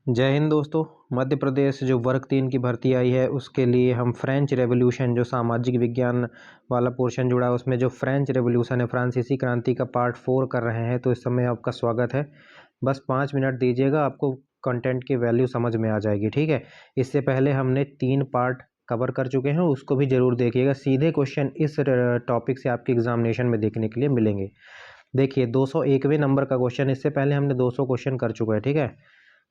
जय हिंद दोस्तों। मध्य प्रदेश जो वर्ग 3 की भर्ती आई है उसके लिए हम फ्रेंच रेवोल्यूशन जो सामाजिक विज्ञान वाला पोर्शन जुड़ा है उसमें जो फ्रेंच रेवोल्यूशन है फ्रांसीसी क्रांति का पार्ट 4 कर रहे हैं। तो इस समय आपका स्वागत है। बस 5 मिनट दीजिएगा, आपको कंटेंट की वैल्यू समझ में आ जाएगी। ठीक है, इससे पहले हमने 3 पार्ट कवर कर चुके हैं, उसको भी ज़रूर देखिएगा। सीधे क्वेश्चन इस टॉपिक से आपके एग्जामिनेशन में देखने के लिए मिलेंगे। देखिए 201वें नंबर का क्वेश्चन, इससे पहले हमने 200 क्वेश्चन कर चुके हैं। ठीक है,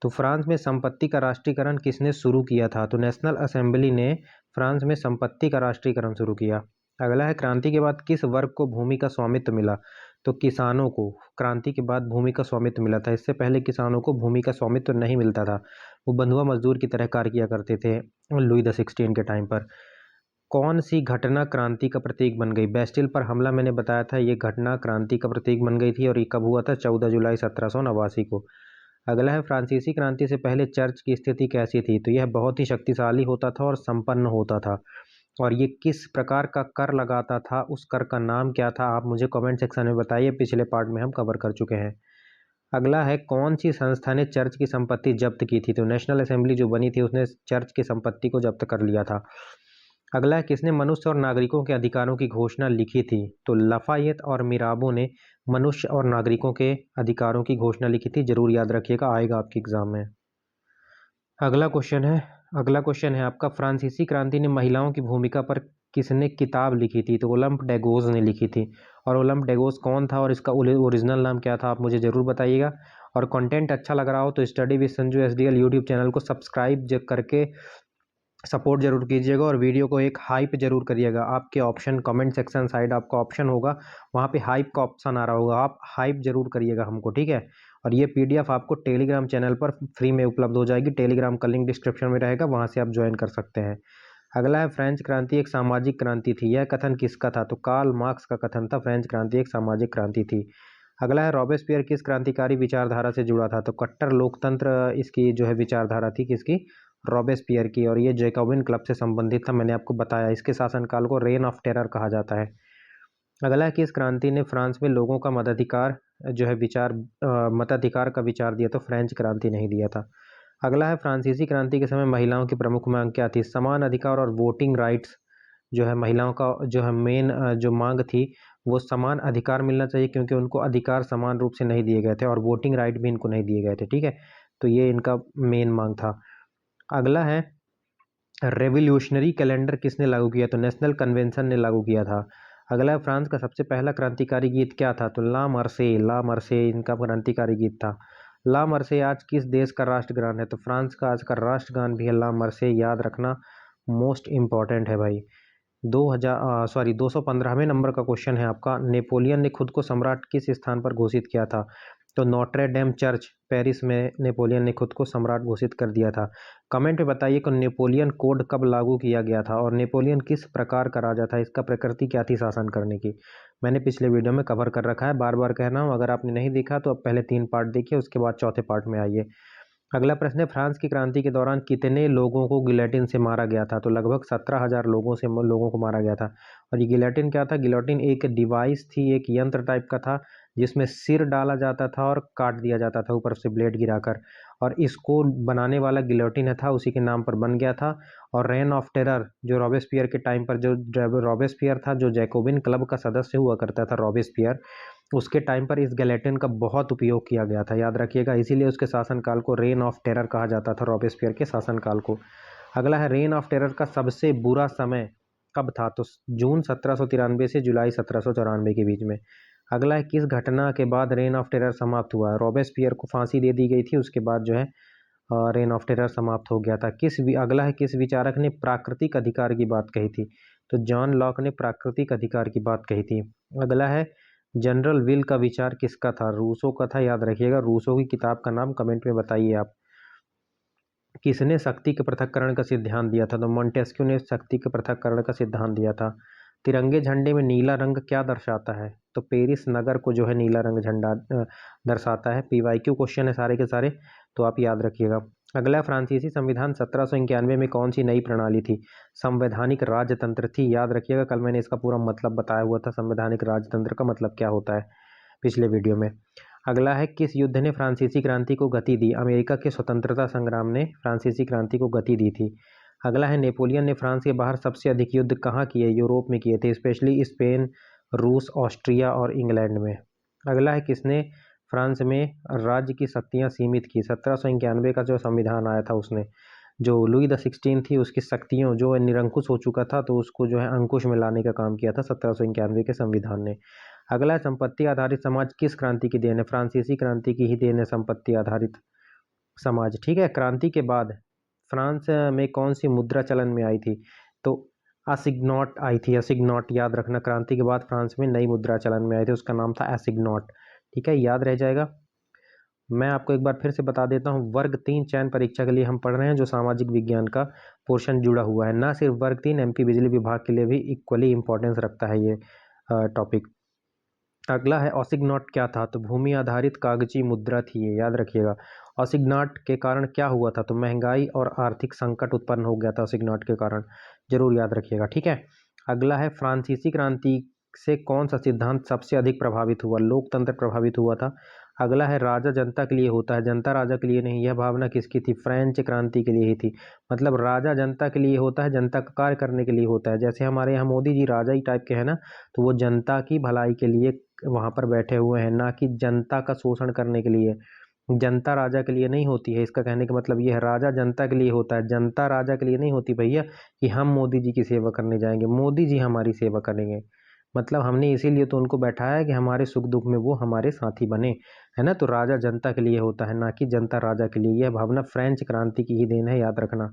तो फ्रांस में संपत्ति का राष्ट्रीयकरण किसने शुरू किया था? तो नेशनल असेंबली ने फ्रांस में संपत्ति का राष्ट्रीयकरण शुरू किया। अगला है, क्रांति के बाद किस वर्ग को भूमि का स्वामित्व मिला? तो किसानों को क्रांति के बाद भूमि का स्वामित्व मिला था। इससे पहले किसानों को भूमि का स्वामित्व नहीं मिलता था, वो बंधुआ मजदूर की तरह कार्य किया करते थे लुई द 16 के टाइम पर। कौन सी घटना क्रांति का प्रतीक बन गई? बेस्टिल पर हमला मैंने बताया था, ये घटना क्रांति का प्रतीक बन गई थी और ये कब हुआ था? 14 जुलाई 1789 को। अगला है, फ्रांसीसी क्रांति से पहले चर्च की स्थिति कैसी थी? तो यह बहुत ही शक्तिशाली होता था और संपन्न होता था। और ये किस प्रकार का कर लगाता था? उस कर का नाम क्या था? आप मुझे कमेंट सेक्शन में बताइए, पिछले पार्ट में हम कवर कर चुके हैं। अगला है, कौन सी संस्था ने चर्च की संपत्ति जब्त की थी? तो नेशनल असेंबली जो बनी थी उसने चर्च की संपत्ति को जब्त कर लिया था। अगला है, किसने मनुष्य और नागरिकों के अधिकारों की घोषणा लिखी थी? तो लफायेत और मिराबो ने मनुष्य और नागरिकों के अधिकारों की घोषणा लिखी थी। जरूर याद रखिएगा, आएगा आपके एग्जाम में। अगला क्वेश्चन है आपका, फ्रांसीसी क्रांति ने महिलाओं की भूमिका पर किसने किताब लिखी थी? तो ओलंप डेगोज ने लिखी थी। और ओलंप डेगोज कौन था और इसका ओरिजिनल नाम क्या था? आप मुझे ज़रूर बताइएगा। और कंटेंट अच्छा लग रहा हो तो study with Sanju SDL YouTube channel को सब्सक्राइब करके सपोर्ट जरूर कीजिएगा और वीडियो को एक हाइप जरूर करिएगा। आपके ऑप्शन कमेंट सेक्शन साइड आपका ऑप्शन होगा, वहाँ पे हाइप का ऑप्शन आ रहा होगा, आप हाइप जरूर करिएगा हमको। ठीक है, और ये पीडीएफ आपको टेलीग्राम चैनल पर फ्री में उपलब्ध हो जाएगी। टेलीग्राम का लिंक डिस्क्रिप्शन में रहेगा, वहाँ से आप ज्वाइन कर सकते हैं। अगला है, फ्रेंच क्रांति एक सामाजिक क्रांति थी, यह कथन किसका था? तो कार्ल मार्क्स का कथन था, फ्रेंच क्रांति एक सामाजिक क्रांति थी। अगला है, रॉबेस्पियर किस क्रांतिकारी विचारधारा से जुड़ा था? तो कट्टर लोकतंत्र इसकी जो है विचारधारा थी, किसकी? रॉबेस्पियर की। और ये जैकोबिन क्लब से संबंधित था, मैंने आपको बताया। इसके शासनकाल को रेन ऑफ टेरर कहा जाता है। अगला है, किस क्रांति ने फ्रांस में लोगों का मताधिकार जो है मताधिकार का विचार दिया? तो फ्रेंच क्रांति नहीं दिया था। अगला है, फ्रांसीसी क्रांति के समय महिलाओं की प्रमुख मांग क्या थी? समान अधिकार और वोटिंग राइट्स जो है महिलाओं का जो है मेन जो मांग थी वो समान अधिकार मिलना चाहिए, क्योंकि उनको अधिकार समान रूप से नहीं दिए गए थे और वोटिंग राइट भी इनको नहीं दिए गए थे। ठीक है, तो ये इनका मेन मांग था। अगला है, रेवोल्यूशनरी कैलेंडर किसने लागू किया? तो नेशनल कन्वेंशन ने लागू किया था। अगला है, फ्रांस का सबसे पहला क्रांतिकारी गीत क्या था? तो ला मर्से इनका क्रांतिकारी गीत था। ला मर्से आज किस देश का राष्ट्रगान है? तो फ्रांस का आज का राष्ट्रगान भी है ला मर्से, याद रखना, मोस्ट इम्पॉर्टेंट है भाई। 215वें नंबर का क्वेश्चन है आपका, नेपोलियन ने खुद को सम्राट किस स्थान पर घोषित किया था? तो नोट्रे डेम चर्च पेरिस में नेपोलियन ने खुद को सम्राट घोषित कर दिया था। कमेंट में बताइए कि नेपोलियन कोड कब लागू किया गया था और नेपोलियन किस प्रकार का राजा था, इसका प्रकृति क्या थी शासन करने की? मैंने पिछले वीडियो में कवर कर रखा है, बार बार कह रहा हूँ। अगर आपने नहीं देखा तो अब पहले 3 पार्ट देखिए, उसके बाद चौथे पार्ट में आइए। अगला प्रश्न है, फ्रांस की क्रांति के दौरान कितने लोगों को गिलेटिन से मारा गया था? तो लगभग 17,000 लोगों को मारा गया था। और ये गिलेटिन क्या था? गिलोटिन एक डिवाइस थी, एक यंत्र टाइप का था जिसमें सिर डाला जाता था और काट दिया जाता था ऊपर से ब्लेड गिराकर। और इसको बनाने वाला गिलोटिन था, उसी के नाम पर बन गया था। और रेन ऑफ टेरर जो रॉबेस्पियर के टाइम पर, जो रॉबेस्पियर था, जो जैकोबिन क्लब का सदस्य हुआ करता था रॉबेस्पियर, उसके टाइम पर इस गैलेटिन का बहुत उपयोग किया गया था, याद रखिएगा। इसीलिए उसके शासनकाल को रेन ऑफ टेरर कहा जाता था, रॉबेस्पियर के शासनकाल को। अगला है, रेन ऑफ टेरर का सबसे बुरा समय कब था? तो जून 1793 से जुलाई 1794 के बीच में। अगला है, किस घटना के बाद रेन ऑफ टेरर समाप्त हुआ? रॉबेस्पियर को फांसी दे दी गई थी, उसके बाद जो है रेन ऑफ टेरर समाप्त हो गया था। अगला है, किस विचारक ने प्राकृतिक अधिकार की बात कही थी? तो जॉन लॉक ने प्राकृतिक अधिकार की बात कही थी। अगला है, जनरल विल का विचार किसका था? रूसो का था, याद रखिएगा। रूसो की किताब का नाम कमेंट में बताइए आप। किसने शक्ति के पृथक्करण का सिद्धांत दिया था? तो मोंटेस्क्यू ने शक्ति के पृथक्करण का सिद्धांत दिया था। तिरंगे झंडे में नीला रंग क्या दर्शाता है? तो पेरिस नगर को जो है नीला रंग झंडा दर्शाता है। पीवाईक्यू क्वेश्चन है सारे के सारे, तो आप याद रखिएगा। अगला, फ्रांसीसी संविधान 1791 में कौन सी नई प्रणाली थी? संवैधानिक राजतंत्र थी, याद रखिएगा। कल मैंने इसका पूरा मतलब बताया हुआ था, संवैधानिक राजतंत्र का मतलब क्या होता है, पिछले वीडियो में। अगला है किस युद्ध ने फ्रांसीसी क्रांति को गति दी? अमेरिका के स्वतंत्रता संग्राम ने फ्रांसीसी क्रांति को गति दी थी। अगला है नेपोलियन ने फ्रांस के बाहर सबसे अधिक युद्ध कहाँ किए? यूरोप में किए थे, स्पेशली स्पेन, रूस, ऑस्ट्रिया और इंग्लैंड में। अगला है किसने फ्रांस में राज्य की शक्तियाँ सीमित की? 1791 का जो संविधान आया था उसने, जो लुई द 16 थी उसकी शक्तियों जो निरंकुश हो चुका था तो उसको जो है अंकुश में लाने का काम किया था 1791 के संविधान ने। अगला है संपत्ति आधारित समाज किस क्रांति की देन है? फ्रांसीसी क्रांति की ही देन है संपत्ति आधारित समाज। ठीक है, क्रांति के बाद फ्रांस में कौन सी मुद्रा चलन में आई थी? तो असिग्नॉट आई थी, असिग्नॉट याद रखना। क्रांति के बाद फ्रांस में नई मुद्रा चलन में आई थी, उसका नाम था एसिग्नॉट। ठीक है, याद रह जाएगा। मैं आपको एक बार फिर से बता देता हूँ, वर्ग 3 चयन परीक्षा के लिए हम पढ़ रहे हैं जो सामाजिक विज्ञान का पोर्शन जुड़ा हुआ है। ना सिर्फ वर्ग 3, एमपी बिजली विभाग के लिए भी इक्वली इंपॉर्टेंस रखता है ये टॉपिक। अगला है ऑसिग्नॉट क्या था? तो भूमि आधारित कागजी मुद्रा थी ये, याद रखिएगा। ऑसिग्नॉट के कारण क्या हुआ था? तो महंगाई और आर्थिक संकट उत्पन्न हो गया था ऑसिग्नॉट के कारण, जरूर याद रखिएगा। ठीक है, अगला है फ्रांसीसी क्रांति से कौन सा सिद्धांत सबसे अधिक प्रभावित हुआ? लोकतंत्र प्रभावित हुआ था। अगला है राजा जनता के लिए होता है, जनता राजा के लिए नहीं। यह भावना किसकी थी? फ्रेंच क्रांति के लिए ही थी। मतलब राजा जनता के लिए होता है, जनता का कार्य करने के लिए होता है। जैसे हमारे यहाँ मोदी जी राजा ही टाइप के हैं ना, तो वो जनता की भलाई के लिए वहाँ पर बैठे हुए हैं, ना कि जनता का शोषण करने के लिए। जनता राजा के लिए नहीं होती है, इसका कहने का मतलब ये है राजा जनता के लिए होता है, जनता राजा के लिए नहीं होती भैया कि हम मोदी जी की सेवा करने जाएंगे, मोदी जी हमारी सेवा करेंगे। मतलब हमने इसीलिए तो उनको बैठाया है कि हमारे सुख दुख में वो हमारे साथी बने, है ना। तो राजा जनता के लिए होता है, ना कि जनता राजा के लिए। यह भावना फ्रेंच क्रांति की ही देन है, याद रखना।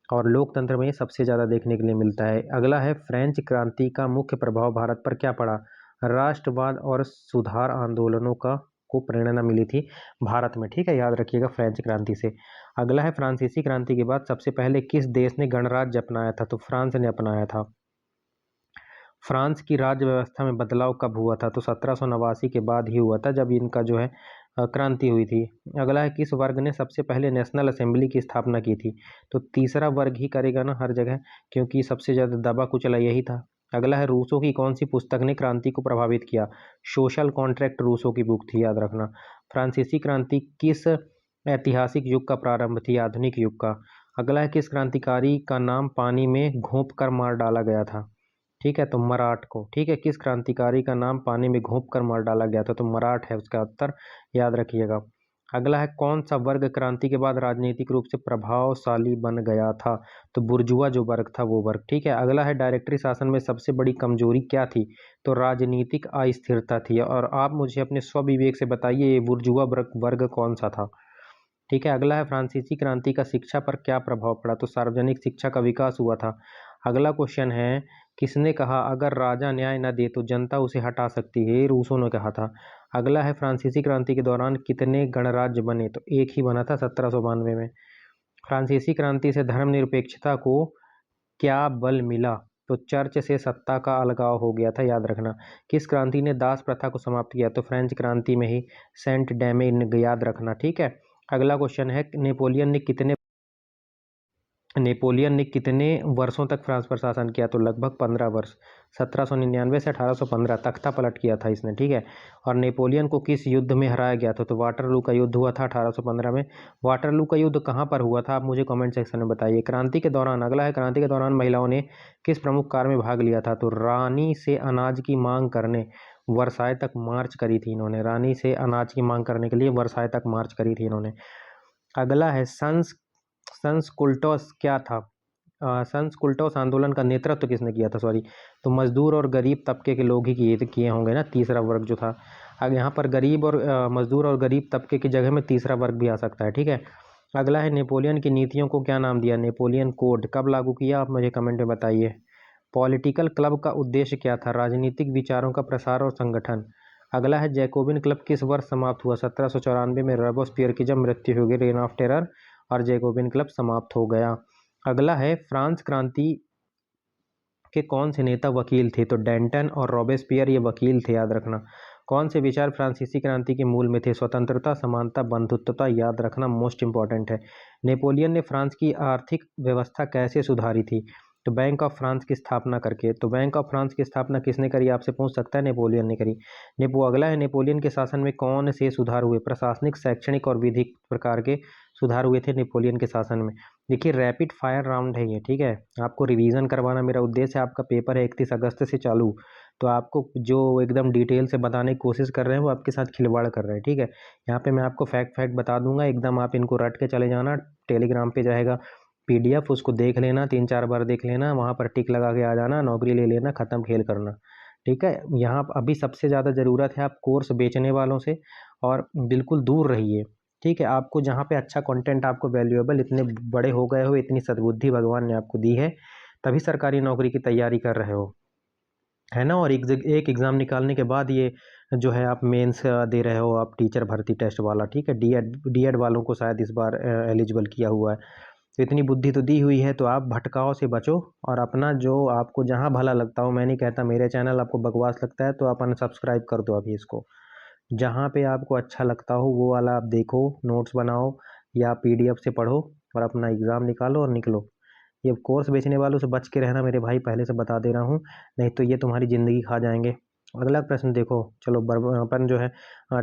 और लोकतंत्र में ये सबसे ज़्यादा देखने के लिए मिलता है। अगला है फ्रेंच क्रांति का मुख्य प्रभाव भारत पर क्या पड़ा? राष्ट्रवाद और सुधार आंदोलनों का को प्रेरणा मिली थी भारत में। ठीक है, याद रखिएगा फ्रेंच क्रांति से। अगला है फ्रांसीसी क्रांति के बाद सबसे पहले किस देश ने गणराज्य अपनाया था? तो फ्रांस ने अपनाया था। फ्रांस की राज्य व्यवस्था में बदलाव कब हुआ था? तो 1789 के बाद ही हुआ था, जब इनका जो है क्रांति हुई थी। अगला है किस वर्ग ने सबसे पहले नेशनल असेंबली की स्थापना की थी? तो तीसरा वर्ग ही करेगा ना हर जगह, क्योंकि सबसे ज़्यादा दबा कुचला यही था। अगला है रूसो की कौन सी पुस्तक ने क्रांति को प्रभावित किया? सोशल कॉन्ट्रैक्ट रूसो की बुक थी, याद रखना। फ्रांसीसी क्रांति किस ऐतिहासिक युग का प्रारंभ थी? आधुनिक युग का। अगला है किस क्रांतिकारी का नाम पानी में घोंप कर मार डाला गया था? ठीक है, तो मराठ को। ठीक है, किस क्रांतिकारी का नाम पानी में घोंप कर मार डाला गया था? तो मराठ है उसका उत्तर, याद रखिएगा। अगला है कौन सा वर्ग क्रांति के बाद राजनीतिक रूप से प्रभावशाली बन गया था? तो बुर्जुआ जो वर्ग था वो वर्ग। ठीक है, अगला है डायरेक्टरी शासन में सबसे बड़ी कमजोरी क्या थी? तो राजनीतिक अस्थिरता थी। और आप मुझे अपने स्वविवेक से बताइए ये बुर्जुआ वर्ग कौन सा था? ठीक है, अगला है फ्रांसीसी क्रांति का शिक्षा पर क्या प्रभाव पड़ा? तो सार्वजनिक शिक्षा का विकास हुआ था। अगला क्वेश्चन है किसने कहा अगर राजा न्याय न दे तो जनता उसे हटा सकती है? रूसो ने कहा था। अगला है फ्रांसीसी क्रांति के दौरान कितने गणराज्य बने? तो एक ही बना था 1792 में। फ्रांसीसी क्रांति से धर्मनिरपेक्षता को क्या बल मिला? तो चर्च से सत्ता का अलगाव हो गया था, याद रखना। किस क्रांति ने दास प्रथा को समाप्त किया? तो फ्रेंच क्रांति में ही, सेंट डैमेन, याद रखना। ठीक है, अगला क्वेश्चन है नेपोलियन ने कितने वर्षों तक फ्रांस पर शासन किया? तो लगभग 15 वर्ष। 1799 से 1815 तख्ता पलट किया था इसने। ठीक है, और नेपोलियन को किस युद्ध में हराया गया था? तो वाटरलू का युद्ध हुआ था 1815 में। वाटरलू का युद्ध कहाँ पर हुआ था? आप मुझे कमेंट सेक्शन में बताइए। क्रांति के दौरान, अगला है क्रांति के दौरान महिलाओं ने किस प्रमुख कार्य में भाग लिया था? तो रानी से अनाज की मांग करने वर्साय तक मार्च करी थी इन्होंने। रानी से अनाज की मांग करने के लिए वर्साय तक मार्च करी थी इन्होंने। अगला है संस्कुल्टोस क्या था? संस्कुल्टोस आंदोलन का नेतृत्व किसने किया था? सॉरी, तो मजदूर और गरीब तबके के लोग ही किए होंगे ना, तीसरा वर्ग जो था। अब यहाँ पर गरीब और मजदूर और गरीब तबके की जगह में तीसरा वर्ग भी आ सकता है। ठीक है, अगला है नेपोलियन की नीतियों को क्या नाम दिया? नेपोलियन कोड कब लागू किया? आप मुझे कमेंट में बताइए। पॉलिटिकल क्लब का उद्देश्य क्या था? राजनीतिक विचारों का प्रसार और संगठन। अगला है जैकोबिन क्लब किस वर्ष समाप्त हुआ? 1794 में। रोबेस्पियर की जब मृत्यु हो गई, रेन ऑफ टेरर, और जैकोबिन क्लब समाप्त हो गया। अगला है फ्रांस क्रांति के कौन से नेता वकील थे? तो डेंटन और रोबेस्पियर ये वकील थे, याद रखना। कौन से विचार फ्रांसीसी क्रांति के मूल में थे? स्वतंत्रता, समानता, बंधुत्वता, याद रखना, मोस्ट इंपॉर्टेंट है। नेपोलियन ने फ्रांस की आर्थिक व्यवस्था कैसे सुधारी थी? तो बैंक ऑफ फ्रांस की स्थापना करके। तो बैंक ऑफ फ्रांस की स्थापना किसने करी, आपसे पूछ सकता है, नेपोलियन ने करी। अगला है, नेपोलियन के शासन में कौन से सुधार हुए? प्रशासनिक, शैक्षणिक और विधिक प्रकार के सुधार हुए थे नेपोलियन के शासन में। देखिए रैपिड फायर राउंड है ये, ठीक है, आपको रिवीजन करवाना मेरा उद्देश्य है। आपका पेपर है 31 अगस्त से चालू, तो आपको जो एकदम डिटेल से बताने की कोशिश कर रहे हैं वो आपके साथ खिलवाड़ कर रहे हैं, ठीक है। यहाँ पे मैं आपको फैक्ट बता दूंगा एकदम, आप इनको रट के चले जाना। टेलीग्राम पे जाएगा PDF, उसको देख लेना, 3-4 बार देख लेना, वहाँ पर टिक लगा के आ जाना, नौकरी ले लेना, ख़त्म, खेल करना, ठीक है। यहाँ अभी सबसे ज़्यादा ज़रूरत है आप कोर्स बेचने वालों से, और बिल्कुल दूर रहिए, ठीक है। आपको जहाँ पे अच्छा कंटेंट, आपको वैल्यूएबल, इतने बड़े हो गए हो, इतनी सद्बुद्धि भगवान ने आपको दी है, तभी सरकारी नौकरी की तैयारी कर रहे हो, है ना। और एक एग्ज़ाम निकालने के बाद ये जो है आप मेंस दे रहे हो, आप टीचर भर्ती टेस्ट वाला, ठीक है। डी एड वालों को शायद इस बार एलिजिबल किया हुआ है। तो इतनी बुद्धि तो दी हुई है, तो आप भटकाव से बचो और अपना जो आपको जहाँ भला लगता हो, मैं नहीं कहता मेरे चैनल आपको बकवास लगता है तो आप अनसब्सक्राइब कर दो अभी इसको। जहाँ पे आपको अच्छा लगता हो वो वाला आप देखो, नोट्स बनाओ या PDF से पढ़ो और अपना एग्ज़ाम निकालो और निकलो। ये कोर्स बेचने वालों से बच के रहना मेरे भाई, पहले से बता दे रहा हूँ, नहीं तो ये तुम्हारी ज़िंदगी खा जाएंगे। अगला प्रश्न देखो, चलो अपन जो है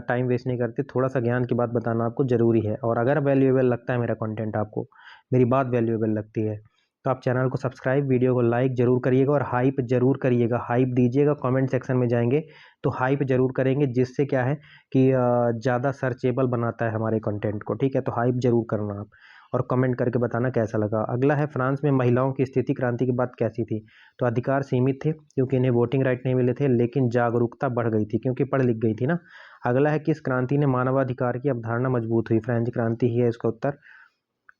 टाइम वेस्ट नहीं करते, थोड़ा सा ज्ञान की बात बताना आपको ज़रूरी है। और अगर वैल्यूएबल लगता है मेरा कंटेंट, आपको मेरी बात वैल्यूएबल लगती है, तो आप चैनल को सब्सक्राइब, वीडियो को लाइक ज़रूर करिएगा और हाइप ज़रूर करिएगा, हाइप दीजिएगा। कमेंट सेक्शन में जाएंगे तो हाइप ज़रूर करेंगे, जिससे क्या है कि ज़्यादा सर्चेबल बनाता है हमारे कंटेंट को, ठीक है। तो हाइप ज़रूर करना आप, और कमेंट करके बताना कैसा लगा। अगला है, फ्रांस में महिलाओं की स्थिति क्रांति के बाद कैसी थी? तो अधिकार सीमित थे क्योंकि इन्हें वोटिंग राइट नहीं मिले थे, लेकिन जागरूकता बढ़ गई थी क्योंकि पढ़ लिख गई थी ना। अगला है, किस क्रांति ने मानवाधिकार की अवधारणा मजबूत हुई? फ्रेंच क्रांति ही है इसका उत्तर।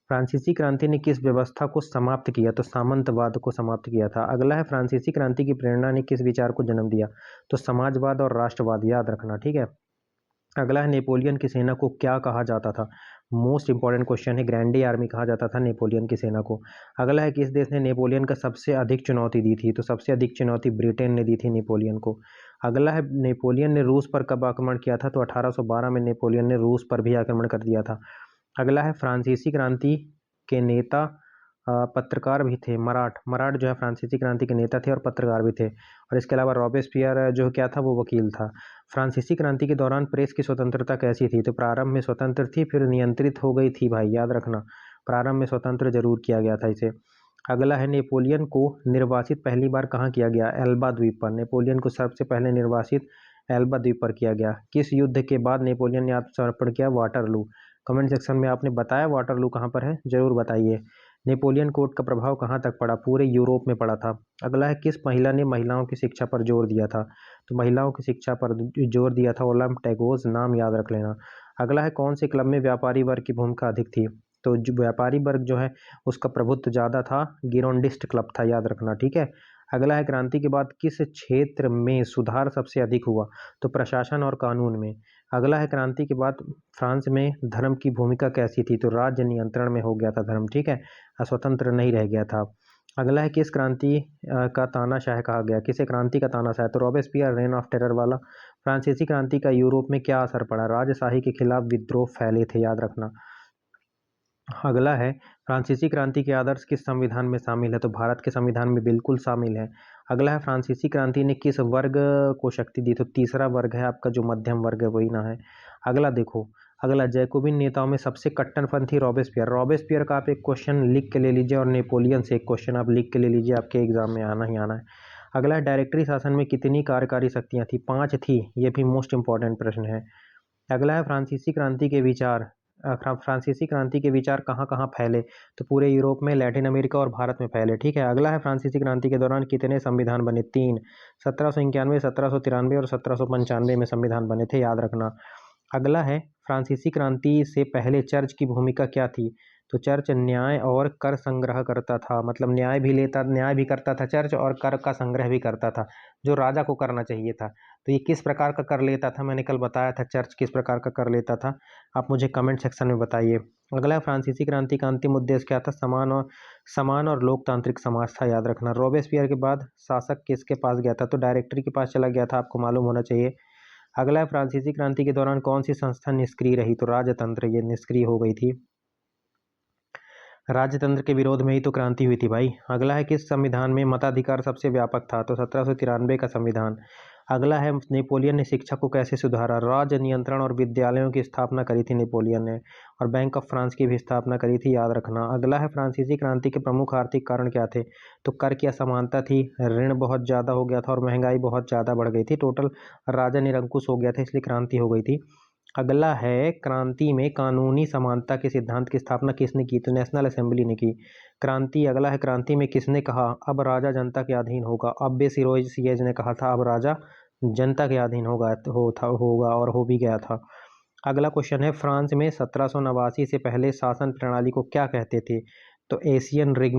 फ्रांसीसी क्रांति ने किस व्यवस्था को समाप्त किया? तो सामंतवाद को समाप्त किया था। अगला है, फ्रांसीसी क्रांति की प्रेरणा ने किस विचार को जन्म दिया? तो समाजवाद और राष्ट्रवाद, याद रखना, ठीक है। अगला है, नेपोलियन की सेना को क्या कहा जाता था? मोस्ट इंपॉर्टेंट क्वेश्चन है, ग्रैंडी आर्मी कहा जाता था नेपोलियन की सेना को। अगला है, किस देश ने नेपोलियन का सबसे अधिक चुनौती दी थी? तो सबसे अधिक चुनौती ब्रिटेन ने दी थी नेपोलियन को। अगला है, नेपोलियन ने रूस पर कब आक्रमण किया था? तो 1812 में नेपोलियन ने रूस पर भी आक्रमण कर दिया था। अगला है, फ्रांसीसी क्रांति के नेता पत्रकार भी थे, मराठ जो है फ्रांसीसी क्रांति के नेता थे और पत्रकार भी थे। और इसके अलावा रॉबेस्पियर जो क्या था, वो वकील था। फ्रांसीसी क्रांति के दौरान प्रेस की स्वतंत्रता कैसी थी? तो प्रारंभ में स्वतंत्र थी, फिर नियंत्रित हो गई थी भाई, याद रखना। प्रारंभ में स्वतंत्र जरूर किया गया था इसे। अगला है, नेपोलियन को निर्वासित पहली बार कहाँ किया गया? एल्बा द्वीप पर। नेपोलियन को सबसे पहले निर्वासित एल्बा द्वीप पर किया गया। किस युद्ध के बाद नेपोलियन ने आत्मसमर्पण किया? वाटरलू। कमेंट सेक्शन में आपने बताया वाटरलू कहाँ पर है, जरूर बताइए। नेपोलियन कोड का प्रभाव कहाँ तक पड़ा? पूरे यूरोप में पड़ा था। अगला है, किस महिला ने महिलाओं की शिक्षा पर जोर दिया था? तो महिलाओं की शिक्षा पर जोर दिया था ओलम टैगोस, नाम याद रख लेना। अगला है, कौन से क्लब में व्यापारी वर्ग की भूमिका अधिक थी? तो जो व्यापारी वर्ग जो है उसका प्रभुत्व ज़्यादा था, गिरोंडिस्ट क्लब था, याद रखना, ठीक है। अगला है, क्रांति के बाद किस क्षेत्र में सुधार सबसे अधिक हुआ? तो प्रशासन और कानून में। अगला है, क्रांति के बाद फ्रांस में धर्म की भूमिका कैसी थी? तो राज्य नियंत्रण में हो गया था धर्म, ठीक है, स्वतंत्र नहीं रह गया था। अगला है, किस क्रांति का तानाशाह कहा गया? किसे क्रांति का तानाशाह? तो रॉबेस्पियर, रेन ऑफ टेरर वाला। फ्रांसीसी क्रांति का यूरोप में क्या असर पड़ा? राजशाही के खिलाफ विद्रोह फैले थे, याद रखना। अगला है, फ्रांसीसी क्रांति के आदर्श किस संविधान में शामिल है? तो भारत के संविधान में बिल्कुल शामिल है। अगला है, फ्रांसीसी क्रांति ने किस वर्ग को शक्ति दी? तो तीसरा वर्ग है आपका, जो मध्यम वर्ग है वही ना है। अगला देखो, अगला, जैकोबिन नेताओं में सबसे कट्टरपंथी रॉबेस्पियर। रॉबेस्पियर का आप एक क्वेश्चन लिख के ले लीजिए और नेपोलियन से एक क्वेश्चन आप लिख के ले लीजिए, आपके एग्जाम में आना ही आना है। अगला है, डायरेक्टरी शासन में कितनी कार्यकारी शक्तियाँ थी? 5 थी, ये भी मोस्ट इंपॉर्टेंट प्रश्न है। अगला है, फ्रांसीसी क्रांति के विचार कहाँ कहाँ फैले? तो पूरे यूरोप में, लैटिन अमेरिका और भारत में फैले, ठीक है। अगला है, फ्रांसीसी क्रांति के दौरान कितने संविधान बने? 3, 1791, 1793 और 1795 में संविधान बने थे, याद रखना। अगला है, फ्रांसीसी क्रांति से पहले चर्च की भूमिका क्या थी? तो चर्च न्याय और कर संग्रह करता था, मतलब न्याय भी करता था चर्च, और कर का संग्रह भी करता था, जो राजा को करना चाहिए था। तो ये किस प्रकार का कर लेता था? मैंने कल बताया था चर्च किस प्रकार का कर लेता था, आप मुझे कमेंट सेक्शन में बताइए। अगला, फ्रांसीसी क्रांति का अंतिम उद्देश्य क्या था? समान और लोकतांत्रिक समाज था, याद रखना। रॉबेस्पियर के बाद शासक किसके पास गया था? तो डायरेक्टरी के पास चला गया था, आपको मालूम होना चाहिए। अगला है, फ्रांसीसी क्रांति के दौरान कौन सी संस्था निष्क्रिय रही? तो राजतंत्र, ये निष्क्रिय हो गई थी। राजतंत्र के विरोध में ही तो क्रांति हुई थी भाई। अगला है किस संविधान में मताधिकार सबसे व्यापक था? तो 1793 का संविधान। अगला है नेपोलियन ने शिक्षा को कैसे सुधारा? राज्य नियंत्रण और विद्यालयों की स्थापना करी थी नेपोलियन ने, और बैंक ऑफ फ्रांस की भी स्थापना करी थी, याद रखना। अगला है फ्रांसीसी क्रांति के प्रमुख आर्थिक कारण क्या थे? तो कर की असमानता थी, ऋण बहुत ज़्यादा हो गया था और महंगाई बहुत ज़्यादा बढ़ गई थी। टोटल राजा निरंकुश हो गया था, इसलिए क्रांति हो गई थी। अगला है क्रांति में कानूनी समानता के सिद्धांत की स्थापना किसने की? तो नेशनल असेंबली ने की क्रांति। अगला है क्रांति में किसने कहा अब राजा जनता के अधीन होगा? अब्बे सिरोज ने कहा था अब राजा जनता के अधीन होगा और हो भी गया था। अगला क्वेश्चन है फ्रांस में 1789 से पहले शासन प्रणाली को क्या कहते थे? तो एंशियन रिग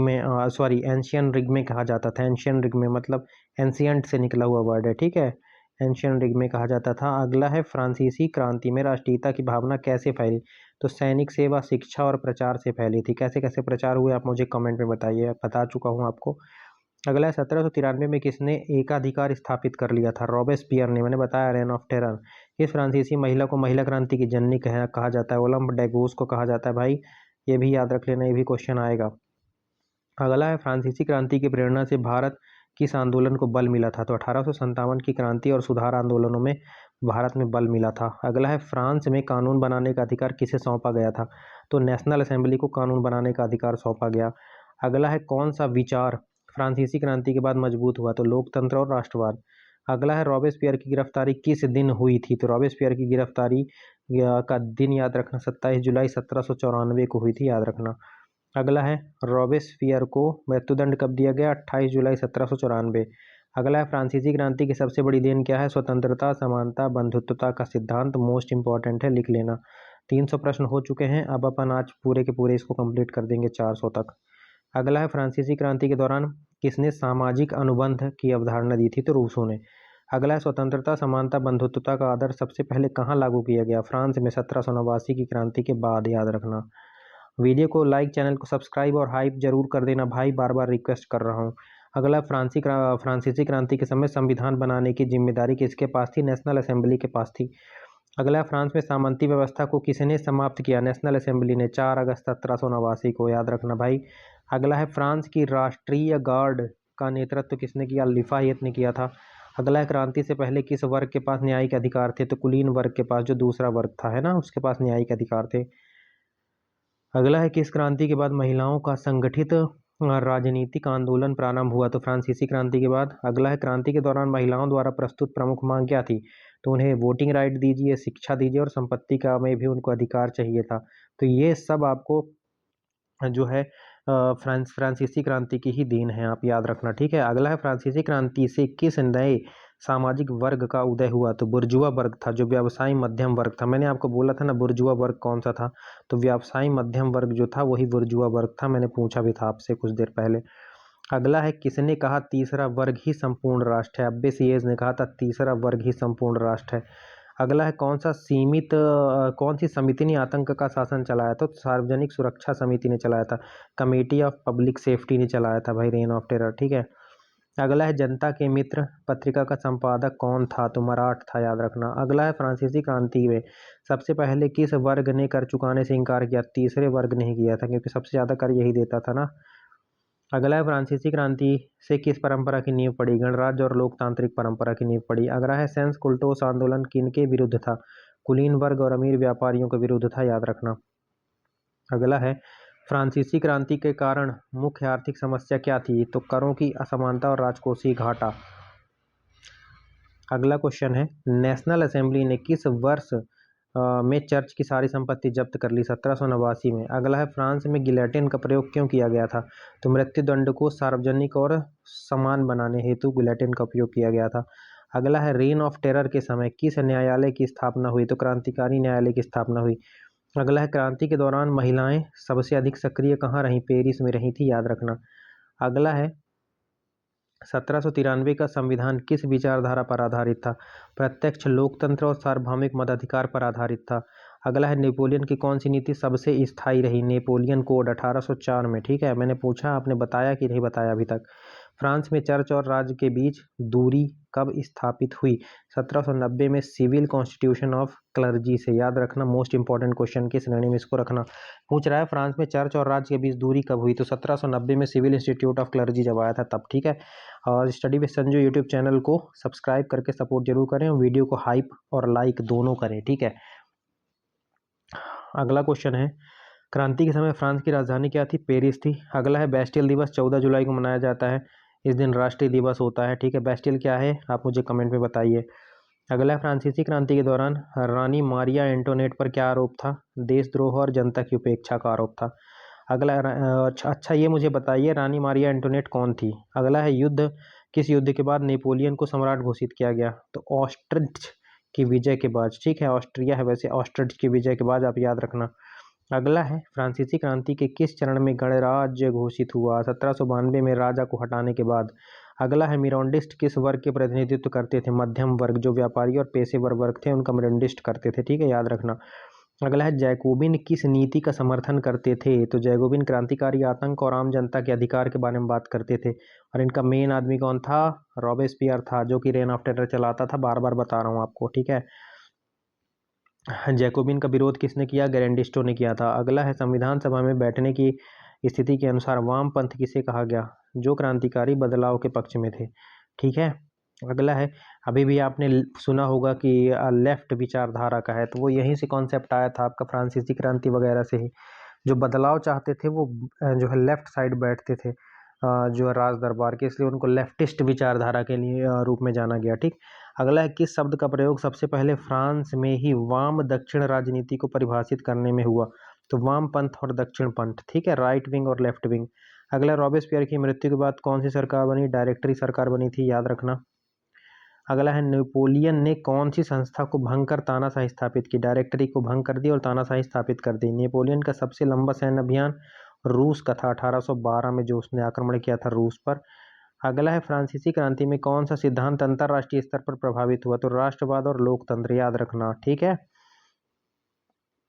में कहा जाता था। एंशियन रिग में मतलब एंशियंट से निकला हुआ वर्ड है, ठीक है। एंशियन रिग में कहा जाता था। अगला है फ्रांसीसी क्रांति में राष्ट्रीयता की भावना कैसे फैली? तो सैनिक सेवा, शिक्षा और प्रचार से फैली थी। कैसे कैसे प्रचार हुए आप मुझे कमेंट में बताइए, बता चुका हूँ आपको। अगला है 1793 में किसने एकाधिकार स्थापित कर लिया था? रॉबेस्पियर ने, मैंने बताया रेन ऑफ टेरर। इस फ्रांसीसी महिला को महिला क्रांति की जननी कहा जाता है? ओलंप डेगोस को कहा जाता है भाई, ये भी याद रख लेना, ये भी क्वेश्चन आएगा। अगला है फ्रांसीसी क्रांति की प्रेरणा से भारत किस आंदोलन को बल मिला था? तो 1857 की क्रांति और सुधार आंदोलनों में भारत में बल मिला था। अगला है फ्रांस में कानून बनाने का अधिकार किसे सौंपा गया था? तो नेशनल असेंबली को कानून बनाने का अधिकार सौंपा गया। अगला है कौन सा विचार फ्रांसीसी क्रांति के बाद मजबूत हुआ? तो लोकतंत्र और राष्ट्रवाद। अगला है रॉबेस्पियर की गिरफ्तारी किस दिन हुई थी? तो रॉबेस्पियर की गिरफ्तारी का दिन याद रखना 27 जुलाई 1794 को हुई थी, याद रखना। अगला है रॉबेस्पियर को मृत्युदंड कब दिया गया? 28 जुलाई 1794। अगला है फ्रांसीसी क्रांति की सबसे बड़ी देन क्या है? स्वतंत्रता, समानता, बंधुत्वता का सिद्धांत मोस्ट इंपॉर्टेंट है, लिख लेना। 300 प्रश्न हो चुके हैं, अब अपन आज पूरे के पूरे इसको कंप्लीट कर देंगे 400 तक। अगला है फ्रांसीसी क्रांति के दौरान किसने सामाजिक अनुबंध की अवधारणा दी थी? तो रूसो ने। अगला है स्वतंत्रता, समानता, बंधुत्वता का आदर्श सबसे पहले कहाँ लागू किया गया? फ्रांस में 1789 की क्रांति के बाद, याद रखना। वीडियो को लाइक, चैनल को सब्सक्राइब और हाइप जरूर कर देना भाई, बार बार रिक्वेस्ट कर रहा हूँ। अगला फ्रांसीसी क्रांति के समय संविधान बनाने की जिम्मेदारी किसके पास थी? नेशनल असेंबली के पास थी। अगला फ्रांस में सामंती व्यवस्था को किसने समाप्त किया? नेशनल असेंबली ने, 4 अगस्त 1789 को, याद रखना भाई। अगला है फ्रांस की राष्ट्रीय गार्ड का नेतृत्व किसने किया? लिफायत ने किया था। अगला है क्रांति से पहले किस वर्ग के पास न्यायिक अधिकार थे? तो कुलीन वर्ग के पास, जो दूसरा वर्ग था है ना, उसके पास न्यायिक अधिकार थे। अगला है किस क्रांति के बाद महिलाओं का संगठित राजनीतिक आंदोलन प्रारंभ हुआ? तो फ्रांसीसी क्रांति के बाद। अगला है क्रांति के दौरान महिलाओं द्वारा प्रस्तुत प्रमुख मांग क्या थी? तो उन्हें वोटिंग राइट दीजिए, शिक्षा दीजिए और संपत्ति का में भी उनको अधिकार चाहिए था। तो ये सब आपको जो है फ्रांसीसी क्रांति की ही देन है, आप याद रखना, ठीक है। अगला है फ्रांसीसी क्रांति से किस नए सामाजिक वर्ग का उदय हुआ? तो बुर्जुआ वर्ग था, जो व्यवसायी मध्यम वर्ग था। मैंने आपको बोला था ना बुर्जुआ वर्ग कौन सा था, तो व्यवसायी मध्यम वर्ग जो था वही बुर्जुआ वर्ग था, मैंने पूछा भी था आपसे कुछ देर पहले। अगला है किसने कहा तीसरा वर्ग ही संपूर्ण राष्ट्र है? अब्बे सिएज ने कहा था तीसरा वर्ग ही संपूर्ण राष्ट्र है। अगला है कौन सी समिति ने आतंक का शासन चलाया? तो सार्वजनिक सुरक्षा समिति ने चलाया था। कमेटी ऑफ पब्लिक सेफ्टी ने चलाया था भाई, रेन ऑफ टेरर, ठीक है। अगला है जनता के मित्र पत्रिका का संपादक कौन था? तो मराठ था, याद रखना। अगला है फ्रांसीसी क्रांति में सबसे पहले किस वर्ग ने कर चुकाने से इनकार किया? तीसरे वर्ग ने ही किया था, क्योंकि सबसे ज्यादा कर यही देता था ना। अगला है फ्रांसीसी क्रांति से किस परंपरा की नींव पड़ी? गणराज्य और लोकतांत्रिक परंपरा की नींव पड़ी। अगला है सेंस कुल्टोस आंदोलन किनके विरुद्ध था? कुलीन वर्ग और अमीर व्यापारियों के विरुद्ध था, याद रखना। अगला है फ्रांसीसी क्रांति के कारण मुख्य आर्थिक समस्या क्या थी? तो करों की असमानता और राजकोषीय घाटा। अगला क्वेश्चन है नेशनल असेंबली ने किस वर्ष में चर्च की सारी संपत्ति जब्त कर ली? 1789 में। अगला है फ्रांस में गिलेटिन का प्रयोग क्यों किया गया था? तो मृत्युदंड को सार्वजनिक और समान बनाने हेतु गिलेटिन का उपयोग किया गया था। अगला है रेन ऑफ टेरर के समय किस न्यायालय की स्थापना हुई? तो क्रांतिकारी न्यायालय की स्थापना हुई। अगला है क्रांति के दौरान महिलाएं सबसे अधिक सक्रिय कहाँ रहीं? पेरिस में रही थी, याद रखना। अगला है 1793 का संविधान किस विचारधारा पर आधारित था? प्रत्यक्ष लोकतंत्र और सार्वभौमिक मताधिकार पर आधारित था। अगला है नेपोलियन की कौन सी नीति सबसे स्थायी रही? नेपोलियन कोड 1804 में, ठीक है। मैंने पूछा, आपने बताया कि नहीं बताया अभी तक। फ्रांस में चर्च और राज्य के बीच दूरी कब स्थापित हुई? 1790 में सिविल कॉन्स्टिट्यूशन ऑफ क्लर्जी से। याद रखना, मोस्ट इंपॉर्टेंट क्वेश्चन की श्रेणी में इसको रखना। पूछ रहा है फ्रांस में चर्च और राज्य के बीच दूरी कब हुई? तो 1790 में सिविल इंस्टीट्यूट ऑफ क्लर्जी जब आया था तब। ठीक है, और study with Sanju YouTube channel को सब्सक्राइब करके सपोर्ट जरूर करें और वीडियो को हाइप और लाइक दोनों करें। ठीक है, अगला क्वेश्चन है, क्रांति के समय फ्रांस की राजधानी क्या थी? पेरिस थी। अगला है, बेस्टियल दिवस 14 जुलाई को मनाया जाता है। इस दिन राष्ट्रीय दिवस होता है। ठीक है, बेस्टियल क्या है आप मुझे कमेंट में बताइए। अगला है, फ्रांसीसी क्रांति के दौरान रानी मारिया एंटोनेट पर क्या आरोप था? देशद्रोह और जनता की उपेक्षा का आरोप था। अगला अच्छा ये मुझे बताइए, रानी मारिया एंटोनेट कौन थी? अगला है, किस युद्ध के बाद नेपोलियन को सम्राट घोषित किया गया? तो ऑस्ट्रिच की विजय के बाद। ठीक है, ऑस्ट्रिया है वैसे, ऑस्ट्रिच की विजय के बाद, आप याद रखना। अगला है, फ्रांसीसी क्रांति के किस चरण में गणराज्य घोषित हुआ? 1792 में राजा को हटाने के बाद। अगला है, मिरांडिस्ट किस वर्ग के प्रतिनिधित्व करते थे? मध्यम वर्ग, जो व्यापारी और पेशेवर वर्ग थे उनका मिरांडिस्ट करते थे। ठीक है, याद रखना। अगला है, जैकोबिन किस नीति का समर्थन करते थे? तो जैकोबिन क्रांतिकारी आतंक और आम जनता के अधिकार के बारे में बात करते थे। और इनका मेन आदमी कौन था? रॉबेस्पियर था, जो कि रेन ऑफ टेरर चलाता था। बार बार बता रहा हूँ आपको। ठीक है, जैकोबिन का विरोध किसने किया? गैरेंडिस्टो ने किया था। अगला है, संविधान सभा में बैठने की स्थिति के अनुसार वामपंथ किसे कहा गया? जो क्रांतिकारी बदलाव के पक्ष में थे। ठीक है, अगला है, अभी भी आपने सुना होगा कि लेफ्ट विचारधारा का है, तो वो यहीं से कॉन्सेप्ट आया था आपका, फ्रांसीसी क्रांति वगैरह से ही। जो बदलाव चाहते थे वो जो है लेफ्ट साइड बैठते थे, जो है राज दरबार के, इसलिए उनको लेफ्टिस्ट विचारधारा के लिए रूप में जाना गया। ठीक, अगला है, किस शब्द का प्रयोग सबसे पहले फ्रांस में ही वाम दक्षिण राजनीति को परिभाषित करने में हुआ? तो वामपंथ और दक्षिण पंथ। ठीक है, राइट विंग और लेफ्ट विंग। अगला, रॉबेस्पियर की मृत्यु के बाद कौन सी सरकार बनी? डायरेक्टरी सरकार बनी थी, याद रखना। अगला है, नेपोलियन ने कौन सी संस्था को भंग कर तानाशाही स्थापित की? डायरेक्टरी को भंग कर दी और तानाशाही स्थापित कर दी। नेपोलियन का सबसे लंबा सैन्य अभियान रूस का था, 1812 में, जो उसने आक्रमण किया था रूस पर। अगला है, फ्रांसीसी क्रांति में कौन सा सिद्धांत अंतरराष्ट्रीय स्तर पर प्रभावित हुआ? तो राष्ट्रवाद और लोकतंत्र, याद रखना। ठीक है,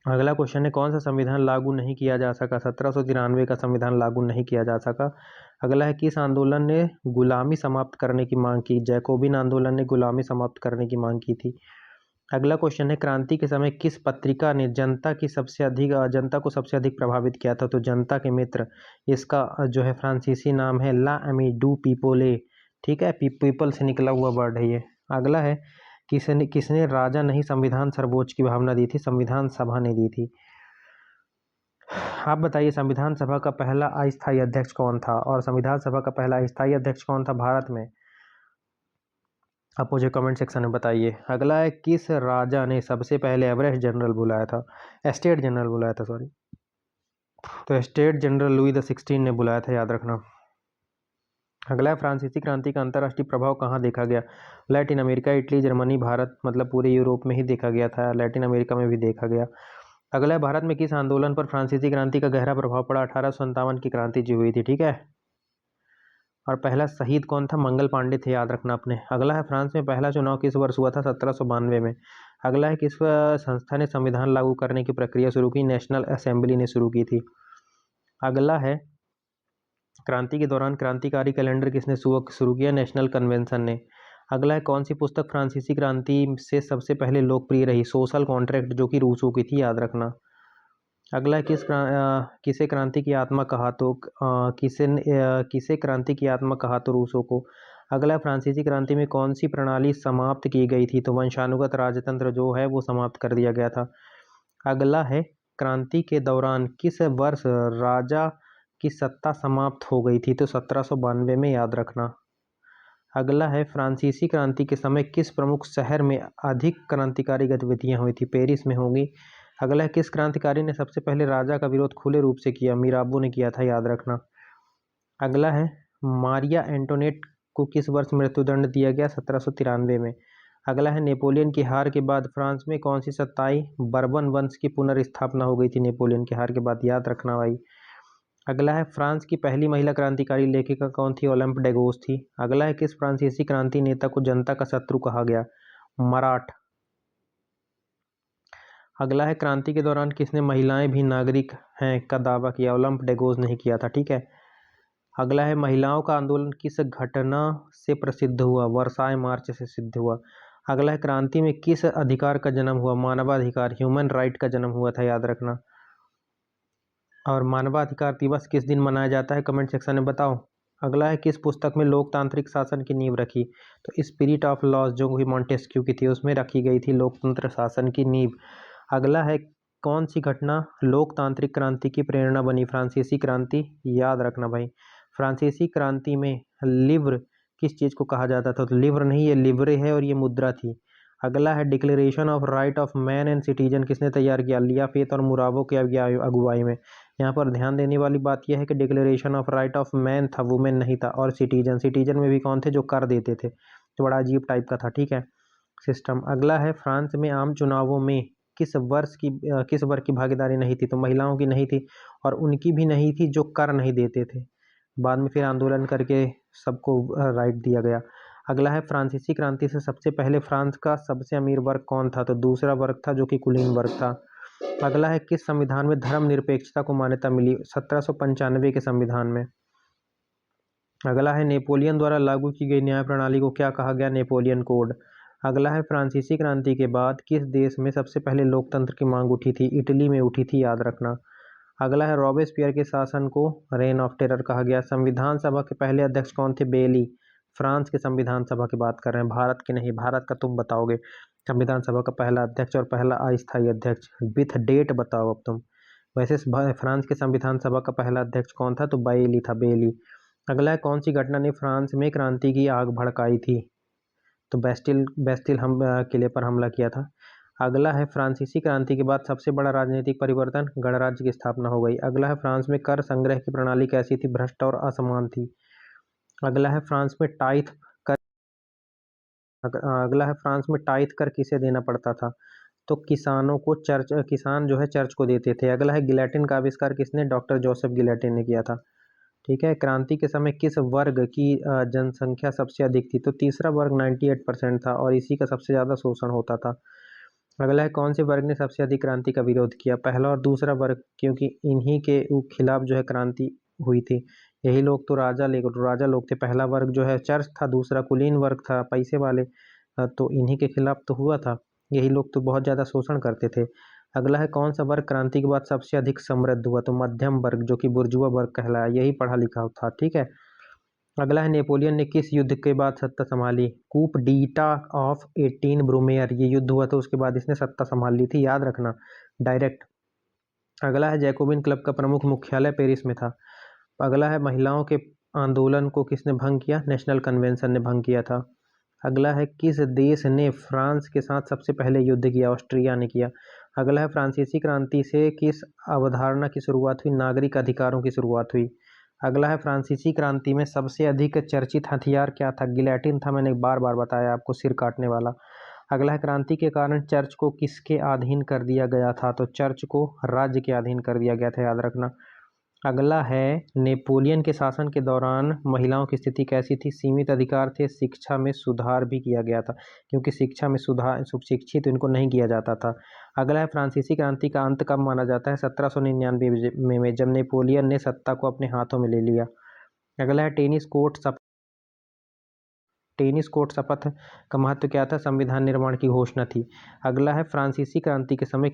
अगला क्वेश्चन है, कौन सा संविधान लागू नहीं किया जा सका? 1793 का संविधान लागू नहीं किया जा सका। अगला है, किस आंदोलन ने गुलामी समाप्त करने की मांग की? जैकोबिन आंदोलन ने गुलामी समाप्त करने की मांग की थी। अगला क्वेश्चन है, क्रांति के समय किस पत्रिका ने जनता को सबसे अधिक प्रभावित किया था? तो जनता के मित्र, इसका जो है फ्रांसीसी नाम है ला एमी डू पीपोले। ठीक है, पीपल से निकला हुआ वर्ड है ये। अगला है, किसने राजा नहीं संविधान सर्वोच्च की भावना दी थी? संविधान सभा ने दी थी। आप बताइए, संविधान सभा का पहला अस्थायी अध्यक्ष कौन था? और संविधान सभा का पहला अस्थायी अध्यक्ष कौन था भारत में? आप मुझे कमेंट सेक्शन में बताइए। अगला है, किस राजा ने सबसे पहले एवरेस्ट जनरल बुलाया था? स्टेट जनरल बुलाया था, सॉरी। तो स्टेट जनरल लुई द 16 ने बुलाया था, याद रखना। अगला है, फ्रांसीसी क्रांति का अंतर्राष्ट्रीय प्रभाव कहाँ देखा गया? Latin America, Italy, Germany, Bharat, मतलब पूरे यूरोप में ही देखा गया था, लैटिन अमेरिका में भी देखा गया। अगला है, भारत में किस आंदोलन पर फ्रांसीसी क्रांति का गहरा प्रभाव पड़ा? 1857 की क्रांति जो हुई थी। ठीक है, और पहला शहीद कौन था? मंगल पांडे थे, याद रखना आपने। अगला है, फ्रांस में पहला चुनाव किस वर्ष हुआ था? 1792 में। अगला है, किस संस्था ने संविधान लागू करने की प्रक्रिया शुरू की? नेशनल असेंबली ने शुरू की थी। अगला है, क्रांति के दौरान क्रांतिकारी कैलेंडर किसने शुरू किया? नेशनल कन्वेंशन ने। अगला है, कौन सी पुस्तक फ्रांसीसी क्रांति से सबसे पहले लोकप्रिय रही? सोशल कॉन्ट्रैक्ट, जो कि रूसो की थी, याद रखना। अगला है, किसे क्रांति की आत्मा कहा? तो किसे क्रांति की आत्मा कहा? तो रूसो को। अगला है, फ्रांसीसी क्रांति में कौन सी प्रणाली समाप्त की गई थी? तो वंशानुगत राजतंत्र जो है वो समाप्त कर दिया गया था। अगला है, क्रांति के दौरान किस वर्ष राजा की सत्ता समाप्त हो गई थी? तो 1792 में, याद रखना। अगला है, फ्रांसीसी क्रांति के समय किस प्रमुख शहर में अधिक क्रांतिकारी गतिविधियां हुई थी? पेरिस में होंगी। अगला है, किस क्रांतिकारी ने सबसे पहले राजा का विरोध खुले रूप से किया? मिराबो ने किया था, याद रखना। अगला है, मारिया एंटोनेट को किस वर्ष मृत्युदंड दिया गया? 1793 में। अगला है, नेपोलियन की हार के बाद फ्रांस में कौन सी सत्ताई बर्बन वंश की पुनर्स्थापना हो गई थी? नेपोलियन की हार के बाद, याद रखना भाई। अगला है, फ्रांस की पहली महिला क्रांतिकारी लेखिका कौन थी? ओलंप डेगोस थी। अगला है, किस फ्रांसीसी क्रांति नेता को जनता का शत्रु कहा गया? मराठ। अगला है, क्रांति के दौरान किसने महिलाएं भी नागरिक हैं का दावा किया? ओलंप डेगोस नहीं किया था। ठीक है, अगला है महिलाओं का आंदोलन किस घटना से प्रसिद्ध हुआ? वर्साय मार्च से सिद्ध हुआ। अगला है क्रांति में किस अधिकार का जन्म हुआ? मानवाधिकार, ह्यूमन राइट का जन्म हुआ था, याद रखना। और मानवाधिकार दिवस किस दिन मनाया जाता है? कमेंट सेक्शन में बताओ। अगला है किस पुस्तक में लोकतांत्रिक शासन की नींव रखी? तो स्पिरिट ऑफ लॉज जो कि मॉन्टेस्क्यू की थी, उसमें रखी गई थी लोकतंत्र शासन की नींव। अगला है कौन सी घटना लोकतांत्रिक क्रांति की प्रेरणा बनी? फ्रांसीसी क्रांति, याद रखना भाई। फ्रांसीसी क्रांति में लिव्र किस चीज़ को कहा जाता था? तो लिव्र नहीं, ये लिव्रे है और ये मुद्रा थी। अगला है declaration of right of man and citizen किसने तैयार किया? लियाफेत और मुराबो की अगुवाई में। यहाँ पर ध्यान देने वाली बात यह है कि declaration of right of man था, वुमेन नहीं था। और सिटीजन में भी कौन थे? जो कर देते थे। तो बड़ा अजीब टाइप का था, ठीक है, सिस्टम। अगला है फ्रांस में आम चुनावों में किस वर्ग की भागीदारी नहीं थी? तो महिलाओं की नहीं थी, और उनकी भी नहीं थी जो कर नहीं देते थे। बाद में फिर आंदोलन करके सबको राइट दिया गया। अगला है फ्रांसीसी क्रांति से सबसे पहले फ्रांस का सबसे अमीर वर्ग कौन था? तो दूसरा वर्ग था, जो कि कुलीन वर्ग था। अगला है किस संविधान में धर्मनिरपेक्षता को मान्यता मिली? 1795 के संविधान में। अगला है नेपोलियन द्वारा लागू की गई न्याय प्रणाली को क्या कहा गया? Napoleon code. अगला है फ्रांसीसी क्रांति के बाद किस देश में सबसे पहले लोकतंत्र की मांग उठी थी? इटली में उठी थी, याद रखना। अगला है रॉबेस्पियर के शासन को रेन ऑफ टेरर कहा गया। संविधान सभा के पहले अध्यक्ष कौन थे? बेली। फ्रांस के संविधान सभा की बात कर रहे हैं, भारत के नहीं। भारत का तुम बताओगे। संविधान सभा का पहला अध्यक्ष और पहला अस्थायी अध्यक्ष विथ डेट बताओ अब तुम। वैसे फ्रांस के संविधान सभा का पहला अध्यक्ष कौन था? तो बेली था, बेली। अगला है कौन सी घटना ने फ्रांस में क्रांति की आग भड़काई थी? तो बेस्टिल हम किले पर हमला किया था। अगला है फ्रांसीसी क्रांति के बाद सबसे बड़ा राजनीतिक परिवर्तन, गणराज्य की स्थापना हो गई। अगला है फ्रांस में कर संग्रह की प्रणाली कैसी थी? भ्रष्ट और असमान थी। अगला है फ्रांस में टाइथ कर अगला है फ्रांस में टाइथ कर किसे देना पड़ता था? तो किसान जो है चर्च को देते थे। अगला है गिलेटिन का आविष्कार किसने? डॉक्टर जोसेफ गिलेटिन ने किया था। ठीक है, क्रांति के समय किस वर्ग की जनसंख्या सबसे अधिक थी? तो तीसरा वर्ग 98% था, और इसी का सबसे ज़्यादा शोषण होता था। अगला है कौन से वर्ग ने सबसे अधिक क्रांति का विरोध किया? पहला और दूसरा वर्ग, क्योंकि इन्हीं के खिलाफ जो है क्रांति हुई थी। यही लोग तो राजा लोग थे। पहला वर्ग जो है चर्च था, दूसरा कुलीन वर्ग था, पैसे वाले। तो इन्हीं के खिलाफ तो हुआ था। यही लोग तो बहुत ज़्यादा शोषण करते थे। अगला है कौन सा वर्ग क्रांति के बाद सबसे अधिक समृद्ध हुआ? तो मध्यम वर्ग, जो कि बुर्जुआ वर्ग कहलाया। यही पढ़ा लिखा था, ठीक है। अगला है नेपोलियन ने किस युद्ध के बाद सत्ता संभाली? कूप डीटा ऑफ 18 ब्रूमेयर, ये युद्ध हुआ था, उसके बाद इसने सत्ता संभाल ली थी, याद रखना डायरेक्ट। अगला है जैकोबिन क्लब का प्रमुख मुख्यालय पेरिस में था। अगला है महिलाओं के आंदोलन को किसने भंग किया? नेशनल कन्वेंशन ने भंग किया था। अगला है किस देश ने फ्रांस के साथ सबसे पहले युद्ध किया? ऑस्ट्रिया ने किया। अगला है फ्रांसीसी क्रांति से किस अवधारणा की शुरुआत हुई? नागरिक अधिकारों की शुरुआत हुई। अगला है फ्रांसीसी क्रांति में सबसे अधिक चर्चित हथियार क्या था? गिलेटिन था, मैंने बार बार बताया आपको, सिर काटने वाला। अगला है क्रांति के कारण चर्च को किसके अधीन कर दिया गया था? तो चर्च को राज्य के अधीन कर दिया गया था, याद रखना। अगला है नेपोलियन के शासन के दौरान महिलाओं की स्थिति कैसी थी? सीमित अधिकार थे, शिक्षा में सुधार भी किया गया था, क्योंकि शिक्षा में सुधार शिक्षित इनको नहीं किया जाता था। अगला है फ्रांसीसी क्रांति का अंत कब माना जाता है? 1799 में, जब नेपोलियन ने सत्ता को अपने हाथों में ले लिया। अगला है टेनिस कोर्ट शपथ का महत्व क्या था? संविधान निर्माण की घोषणा थी। अगला है फ्रांसीसी क्रांति के समय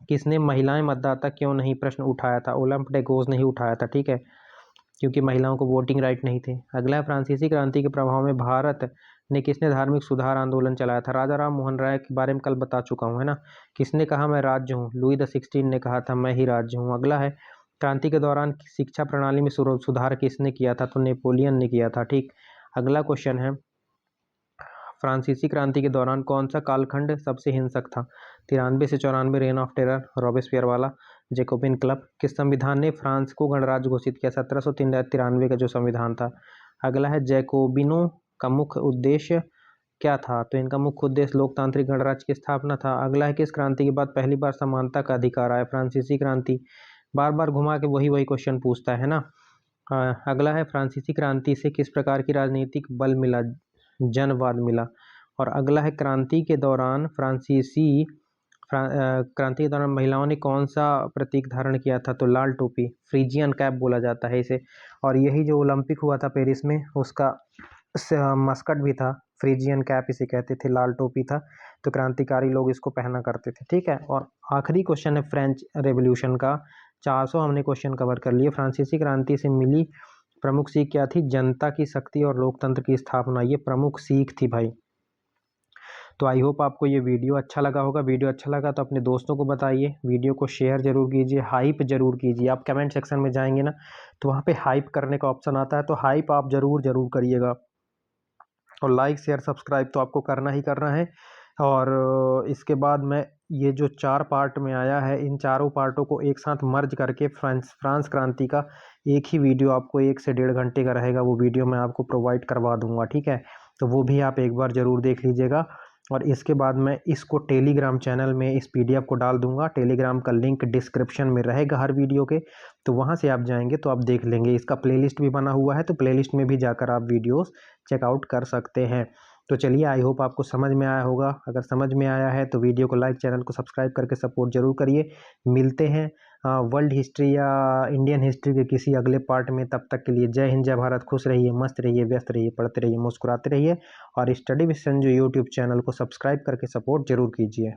किसने महिलाएं मतदाता क्यों नहीं प्रश्न उठाया था? ओलंप डेगोस नहीं उठाया था, ठीक है, क्योंकि महिलाओं को वोटिंग राइट नहीं थे। अगला है फ्रांसीसी क्रांति के प्रभाव में भारत ने किसने धार्मिक सुधार आंदोलन चलाया था? राजा राम मोहन राय के बारे में कल बता चुका हूँ, है ना। किसने कहा मैं राज्य हूँ? लुई द 16 ने कहा था मैं ही राज्य हूँ। अगला है क्रांति के दौरान शिक्षा प्रणाली में सुधार किसने किया था? तो नेपोलियन ने किया था, ठीक। अगला क्वेश्चन है फ्रांसीसी क्रांति के दौरान कौन सा कालखंड सबसे हिंसक था? 93 से 94 रेन ऑफ टेरर, रॉबेस्पियर वाला, जैकोबिन क्लब। किस संविधान ने फ्रांस को गणराज्य घोषित किया? 1793 का जो संविधान था। अगला है जैकोबिनों का मुख्य उद्देश्य क्या था? तो इनका मुख्य उद्देश्य लोकतांत्रिक गणराज्य की स्थापना था। अगला है किस क्रांति के बाद पहली बार समानता का अधिकार आया? फ्रांसीसी क्रांति। बार बार घुमा के वही क्वेश्चन पूछता है ना। अगला है फ्रांसीसी क्रांति से किस प्रकार की राजनीतिक बल मिला? जनवाद मिला। और अगला है क्रांति के दौरान फ्रांसीसी क्रांति के दौरान महिलाओं ने कौन सा प्रतीक धारण किया था? तो लाल टोपी, फ्रीजियन कैप बोला जाता है इसे। और यही जो ओलंपिक हुआ था पेरिस में, उसका मस्कट भी था, फ्रीजियन कैप इसे कहते थे, लाल टोपी था। तो क्रांतिकारी लोग इसको पहना करते थे, ठीक है। और आखिरी क्वेश्चन है फ्रेंच रेवोल्यूशन का। 400 हमने क्वेश्चन कवर कर लिए। फ्रांसीसी क्रांति से मिली प्रमुख सीख क्या थी? जनता की शक्ति और लोकतंत्र की स्थापना, ये प्रमुख सीख थी भाई। तो आई होप आपको ये वीडियो अच्छा लगा होगा। वीडियो अच्छा लगा तो अपने दोस्तों को बताइए, वीडियो को शेयर जरूर कीजिए, हाइप जरूर कीजिए। आप कमेंट सेक्शन में जाएंगे ना, तो वहाँ पे हाइप करने का ऑप्शन आता है, तो हाइप आप जरूर जरूर करिएगा। और लाइक शेयर सब्सक्राइब तो आपको करना ही करना है। और इसके बाद मैं ये जो 4 पार्ट में आया है, इन चारों पार्टों को एक साथ मर्ज करके फ्रांस क्रांति का एक ही वीडियो आपको 1 से 1.5 घंटे का रहेगा, वो वीडियो मैं आपको प्रोवाइड करवा दूंगा, ठीक है। तो वो भी आप एक बार ज़रूर देख लीजिएगा। और इसके बाद मैं इसको टेलीग्राम चैनल में इस PDF को डाल दूंगा। टेलीग्राम का लिंक डिस्क्रिप्शन में रहेगा हर वीडियो के, तो वहाँ से आप जाएंगे तो आप देख लेंगे। इसका प्लेलिस्ट भी बना हुआ है, तो प्लेलिस्ट में भी जाकर आप वीडियोस चेकआउट कर सकते हैं। तो चलिए, आई होप आपको समझ में आया होगा। अगर समझ में आया है तो वीडियो को लाइक, चैनल को सब्सक्राइब करके सपोर्ट जरूर करिए। मिलते हैं वर्ल्ड हिस्ट्री या इंडियन हिस्ट्री के किसी अगले पार्ट में। तब तक के लिए जय हिंद, जय भारत। खुश रहिए, मस्त रहिए, व्यस्त रहिए, पढ़ते रहिए, मुस्कुराते रहिए। और study with Sanju YouTube channel को सब्सक्राइब करके सपोर्ट जरूर कीजिए।